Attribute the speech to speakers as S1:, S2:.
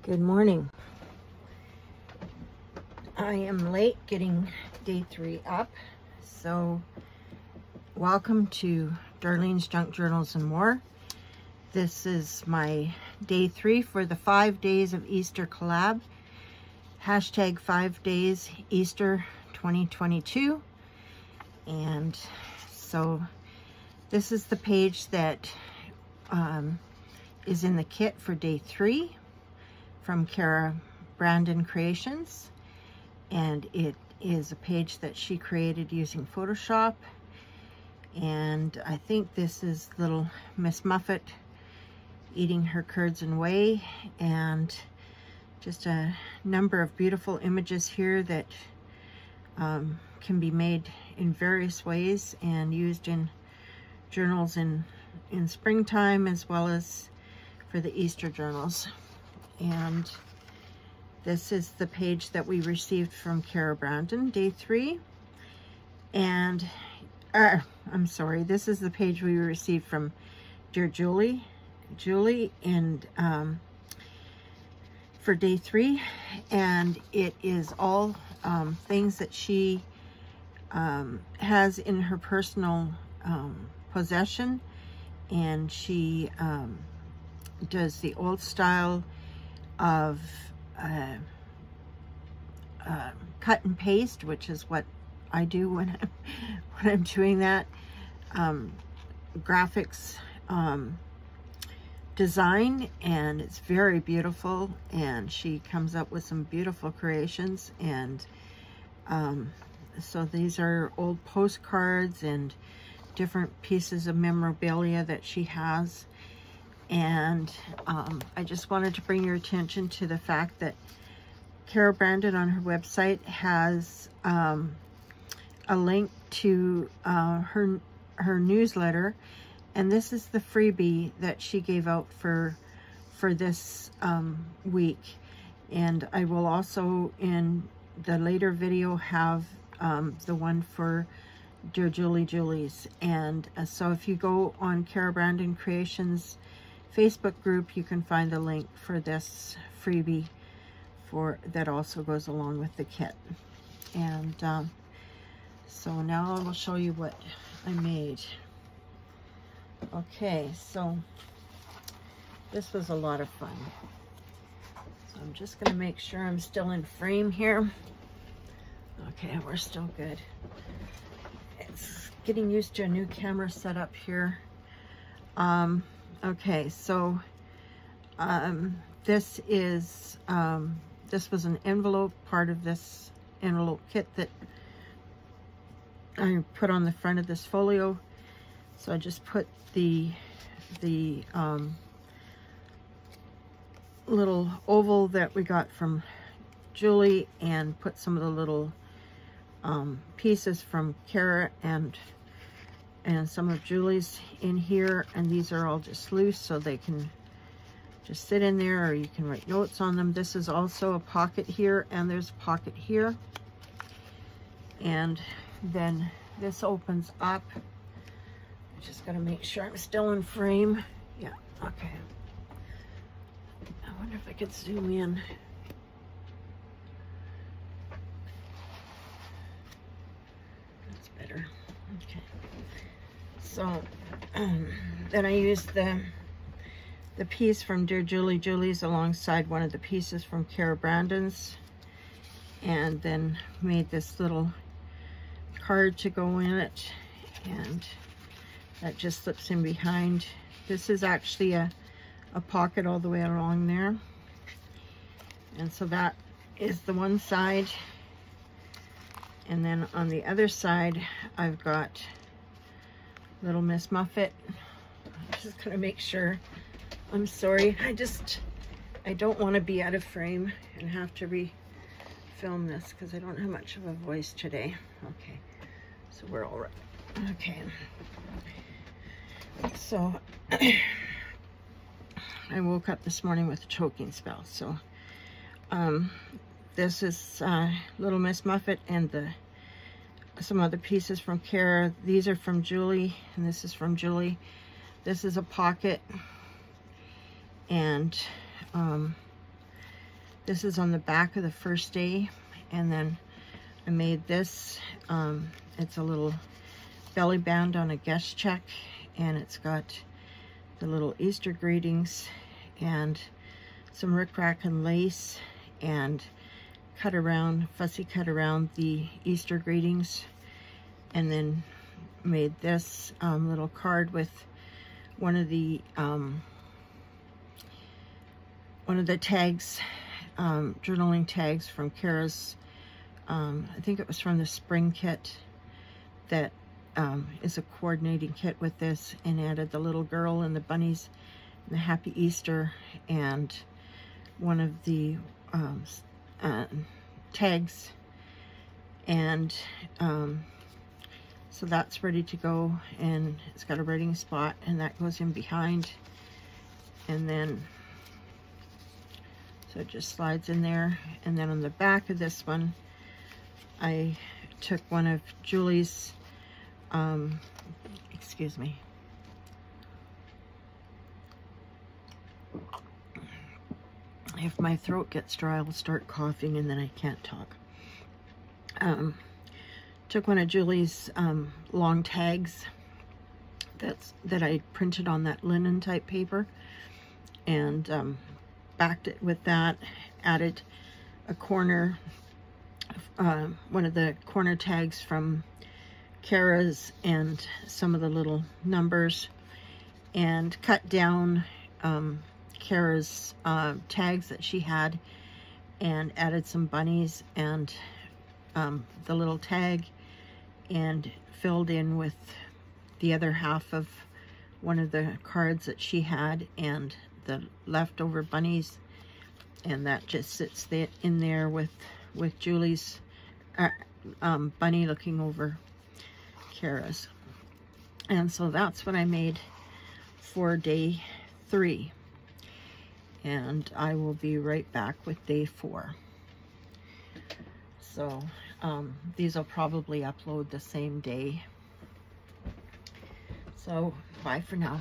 S1: Good morning. I am late getting day 3 up, so welcome to Darlene's Junk Journals and More. This is my day 3 for the 5 days of Easter collab. Hashtag 5 days Easter 2022. And so this is the page that is in the kit for day 3 from CaraBrandonCreations, and it is a page that she created using Photoshop. And I think this is little Miss Muffet eating her curds and whey, and just a number of beautiful images here that can be made in various ways and used in journals in springtime as well as for the Easter journals. And this is the page that we received from Cara Brandon, day 3. And, I'm sorry, this is the page we received from DearJulieJulie, and for day 3. And it is all things that she has in her personal possession. And she does the old style of cut and paste, which is what I do when I'm doing that. Graphics design, and it's very beautiful, and she comes up with some beautiful creations. And so these are old postcards and different pieces of memorabilia that she has. And I just wanted to bring your attention to the fact that Cara Brandon on her website has a link to her newsletter, and this is the freebie that she gave out for this week. And I will also in the later video have the one for DearJulieJulie's. And so if you go on Cara Brandon Creations Facebook group, you can find the link for this freebie that also goes along with the kit. And so now I will show you what I made. Okay, so this was a lot of fun. So I'm just going to make sure I'm still in frame here. Okay, we're still good. It's getting used to a new camera setup here. Okay, so this was an envelope, part of this envelope kit that I put on the front of this folio. So I just put the little oval that we got from Julie, and put some of the little pieces from Cara and some of Julie's in here. And these are all just loose, so they can just sit in there, or you can write notes on them. This is also a pocket here, and there's a pocket here. And then this opens up. I'm just gonna make sure I'm still in frame. Yeah, okay. I wonder if I could zoom in. That's better. Okay. So then I used the piece from DearJulieJulie's alongside one of the pieces from Cara Brandon's, and then made this little card to go in it, and that just slips in behind. This is actually a pocket all the way along there. And so that is the one side. And then on the other side, I've got little Miss Muffet. I'm just gonna make sure. I'm sorry, I don't want to be out of frame and have to re-film this because I don't have much of a voice today. Okay, so we're all right. Okay, so I woke up this morning with a choking spell. So this is little Miss Muffet, and some other pieces from Cara. These are from Julie, and this is from Julie. This is a pocket, and this is on the back of the first day, and then I made this. It's a little belly band on a guest check, and it's got the little Easter greetings and some rickrack and lace, and fussy cut around the Easter greetings, and then made this little card with one of the tags, journaling tags from Cara's. I think it was from the spring kit that is a coordinating kit with this, and added the little girl and the bunnies and the Happy Easter, and one of the tags, and so that's ready to go, and it's got a writing spot, and that goes in behind, and then so it just slides in there. And then on the back of this one, I took one of Julie's, excuse me, if my throat gets dry, I'll start coughing and then I can't talk. Took one of Julie's long tags that I printed on that linen type paper, and backed it with that, added a corner, one of the corner tags from Cara's and some of the little numbers, and cut down Cara's tags that she had, and added some bunnies and the little tag, and filled in with the other half of one of the cards that she had, and the leftover bunnies, and that just sits there in there with Julie's bunny looking over Cara's. And so that's what I made for day 3, and I will be right back with day 4. So these will probably upload the same day. So bye for now.